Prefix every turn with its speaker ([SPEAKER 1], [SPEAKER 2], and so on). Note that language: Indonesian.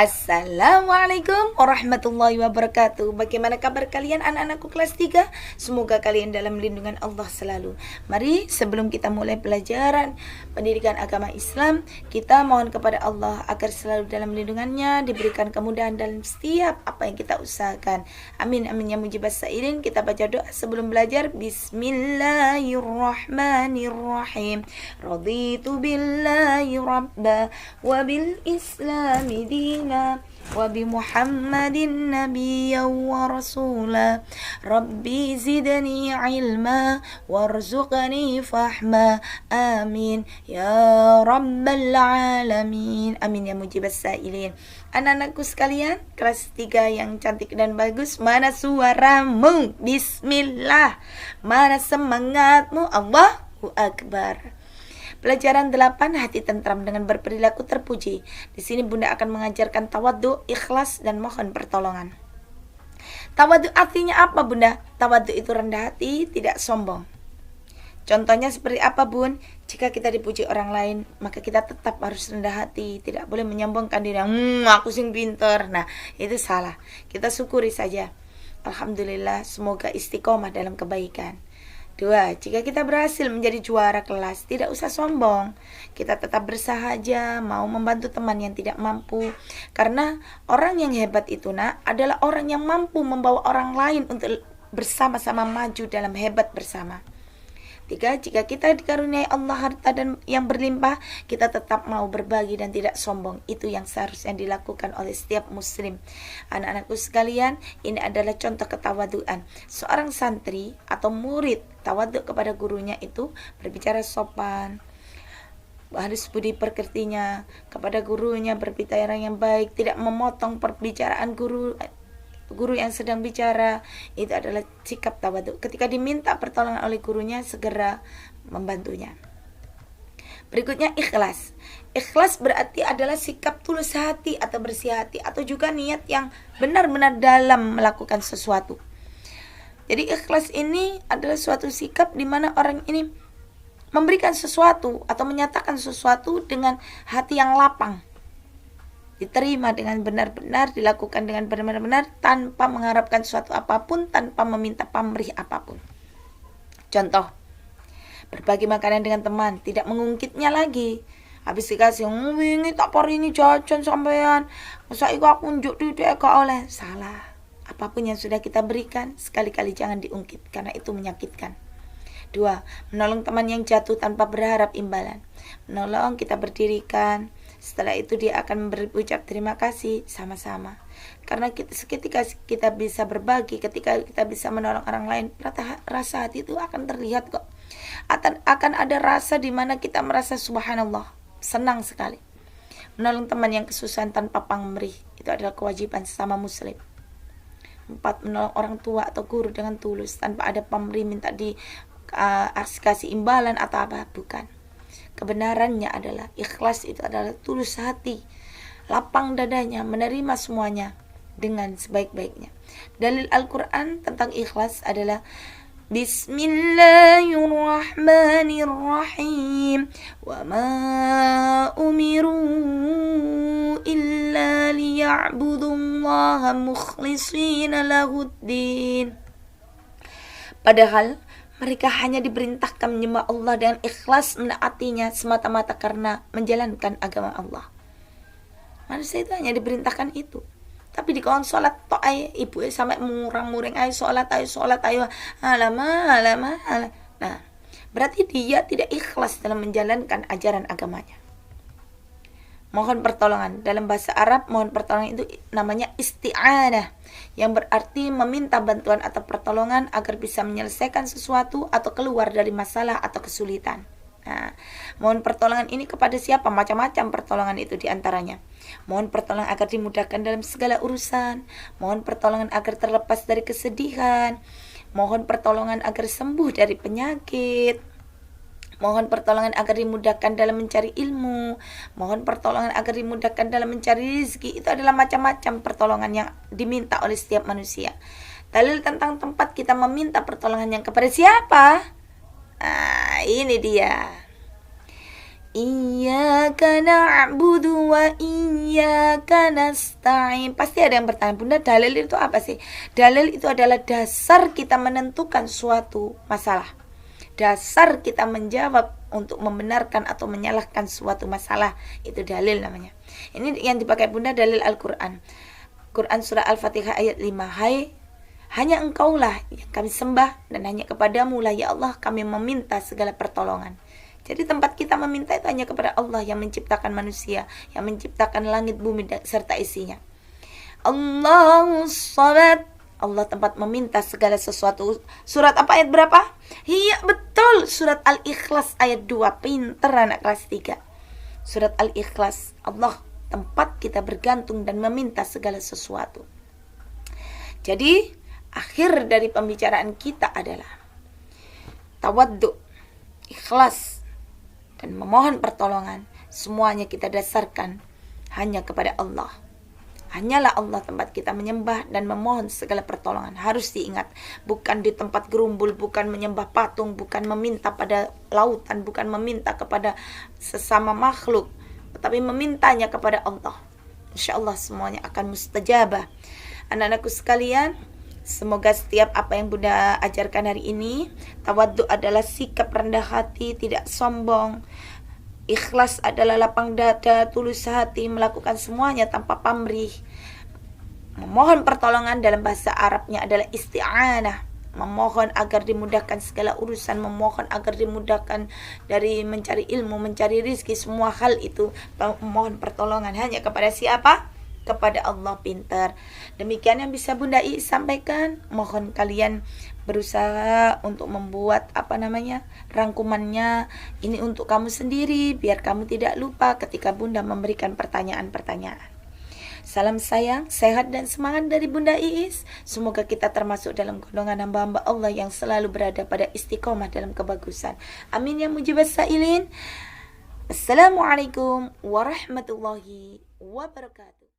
[SPEAKER 1] Assalamualaikum warahmatullahi wabarakatuh. Bagaimana kabar kalian anak-anakku kelas 3? Semoga kalian dalam lindungan Allah selalu. Mari sebelum kita mulai pelajaran pendidikan agama Islam, kita mohon kepada Allah agar selalu dalam lindungannya, diberikan kemudahan dalam setiap apa yang kita usahakan. Amin amin ya mujibas sa'irin. Kita baca doa sebelum belajar. Bismillahirrahmanirrahim. Raditu billahi rabba wa bil islami dina wa bi Muhammadin nabiyyan wa rasula. Rabbi zidni ilma warzuqni fahma. Amin ya rabbal alamin. Amin ya mujibas sailin. Anak-anakku sekalian, kelas 3 yang cantik dan bagus, mana suaramu? Bismillah. Mana semangatmu? Allahu Akbar. Pelajaran 8, hati tentram dengan berperilaku terpuji. Di sini Bunda akan mengajarkan tawadhu, ikhlas, dan mohon pertolongan. Tawadhu artinya apa, Bunda? Tawadhu itu rendah hati, tidak sombong. Contohnya seperti apa, Bun? Jika kita dipuji orang lain, maka kita tetap harus rendah hati, tidak boleh menyombongkan diri. Aku sing pinter. Nah, itu salah. Kita syukuri saja. Alhamdulillah, semoga istiqomah dalam kebaikan. 2. Jika kita berhasil menjadi juara kelas, tidak usah sombong. Kita tetap bersahaja, mau membantu teman yang tidak mampu. Karena orang yang hebat itu adalah orang yang mampu membawa orang lain untuk bersama-sama maju dalam hebat bersama. 3. Jika kita dikaruniai Allah harta dan yang berlimpah, kita tetap mau berbagi dan tidak sombong. Itu yang seharusnya dilakukan oleh setiap muslim. Anak-anakku sekalian, ini adalah contoh ketawaduan. Seorang santri atau murid tawadhu kepada gurunya itu berbicara sopan, harus budi pekertinya kepada gurunya, berbicara yang baik, tidak memotong perbicaraan guru yang sedang bicara. Itu adalah sikap tawadhu. Ketika diminta pertolongan oleh gurunya, segera membantunya. Berikutnya ikhlas. Ikhlas berarti adalah sikap tulus hati atau bersih hati, atau juga niat yang benar-benar dalam melakukan sesuatu. Jadi ikhlas ini adalah suatu sikap di mana orang ini memberikan sesuatu atau menyatakan sesuatu dengan hati yang lapang, diterima dengan benar-benar, dilakukan dengan benar-benar tanpa mengharapkan sesuatu apapun, tanpa meminta pamrih apapun. Contoh, berbagi makanan dengan teman, tidak mengungkitnya lagi. Habis dikasih, ini tak pari ini jajan sampean, masa iku aku unjuk tidak oleh. Salah. Apapun yang sudah kita berikan, sekali-kali jangan diungkit, karena itu menyakitkan. 2. Menolong teman yang jatuh tanpa berharap imbalan. Menolong, kita berdirikan. Setelah itu dia akan berucap terima kasih sama-sama. Karena ketika kita bisa berbagi, ketika kita bisa menolong orang lain, rasa hati itu akan terlihat kok. Akan ada rasa di mana kita merasa subhanallah, senang sekali. Menolong teman yang kesusahan tanpa pamrih, itu adalah kewajiban sesama muslim. 4. Menolong orang tua atau guru dengan tulus, tanpa ada pamrih, minta kasih imbalan atau apa, bukan. Kebenarannya adalah ikhlas itu adalah tulus hati, lapang dadanya, menerima semuanya dengan sebaik-baiknya. Dalil Al-Quran tentang ikhlas adalah Bismillahirrahmanirrahim. Wa ma umiru illa liya'budullaha mukhlishina lahuddin. Padahal mereka hanya diperintahkan menyembah Allah dengan ikhlas menaatinya semata-mata karena menjalankan agama Allah. Manusia itu hanya diperintahkan itu. Tapi di kawan sholat tok ay, ibu sampai murang-muring ay sholat ayo. Alamak. Nah, berarti dia tidak ikhlas dalam menjalankan ajaran agamanya. Mohon pertolongan. Dalam bahasa Arab, mohon pertolongan itu namanya isti'anah, yang berarti meminta bantuan atau pertolongan agar bisa menyelesaikan sesuatu atau keluar dari masalah atau kesulitan. Nah, mohon pertolongan ini kepada siapa? Macam-macam pertolongan itu diantaranya. Mohon pertolongan agar dimudahkan dalam segala urusan. Mohon pertolongan agar terlepas dari kesedihan. Mohon pertolongan agar sembuh dari penyakit. Mohon pertolongan agar dimudahkan dalam mencari ilmu. Mohon pertolongan agar dimudahkan dalam mencari rezeki. Itu adalah macam-macam pertolongan yang diminta oleh setiap manusia. Dalil tentang tempat kita meminta pertolongan yang kepada siapa? Nah, ini dia. Iyyaka na'budu wa iyyaka nasta'in. Pasti ada yang bertanya, Bunda, dalil itu apa sih? Dalil itu adalah dasar kita menentukan suatu masalah. Dasar kita menjawab untuk membenarkan atau menyalahkan suatu masalah. Itu dalil namanya. Ini yang dipakai Bunda dalil Al-Quran. Quran surah Al-Fatihah ayat 5. Hai, hanya Engkaulah yang kami sembah, dan hanya kepadamu lah ya Allah kami meminta segala pertolongan. Jadi tempat kita meminta itu hanya kepada Allah yang menciptakan manusia, yang menciptakan langit, bumi, serta isinya. Allahus Samad. Allah tempat meminta segala sesuatu. Surat apa, ayat berapa? Iya betul, surat Al-Ikhlas ayat 2. Pinter anak kelas 3. Surat Al-Ikhlas. Allah tempat kita bergantung dan meminta segala sesuatu. Jadi akhir dari pembicaraan kita adalah tawaddu, ikhlas, dan memohon pertolongan. Semuanya kita dasarkan hanya kepada Allah. Hanyalah Allah tempat kita menyembah dan memohon segala pertolongan. Harus diingat, bukan di tempat gerumbul, bukan menyembah patung, bukan meminta pada lautan, bukan meminta kepada sesama makhluk, tetapi memintanya kepada Allah. InsyaAllah semuanya akan mustajabah. Anak-anakku sekalian, semoga setiap apa yang Bunda ajarkan hari ini, tawaddu adalah sikap rendah hati, tidak sombong. Ikhlas adalah lapang dada, tulus hati, melakukan semuanya tanpa pamrih. Memohon pertolongan dalam bahasa Arabnya adalah isti'anah. Memohon agar dimudahkan segala urusan, memohon agar dimudahkan dari mencari ilmu, mencari rizki, semua hal itu memohon pertolongan hanya kepada siapa? Kepada Allah. Pintar. Demikian yang bisa Bunda I sampaikan. Mohon kalian berusaha untuk membuat rangkumannya ini untuk kamu sendiri, biar kamu tidak lupa ketika Bunda memberikan pertanyaan-pertanyaan. Salam sayang, sehat dan semangat dari Bunda Iis. Semoga kita termasuk dalam golongan hamba-hamba Allah yang selalu berada pada istiqomah dalam kebagusan. Amin ya mujibas sa'ilin. Assalamualaikum warahmatullahi wabarakatuh.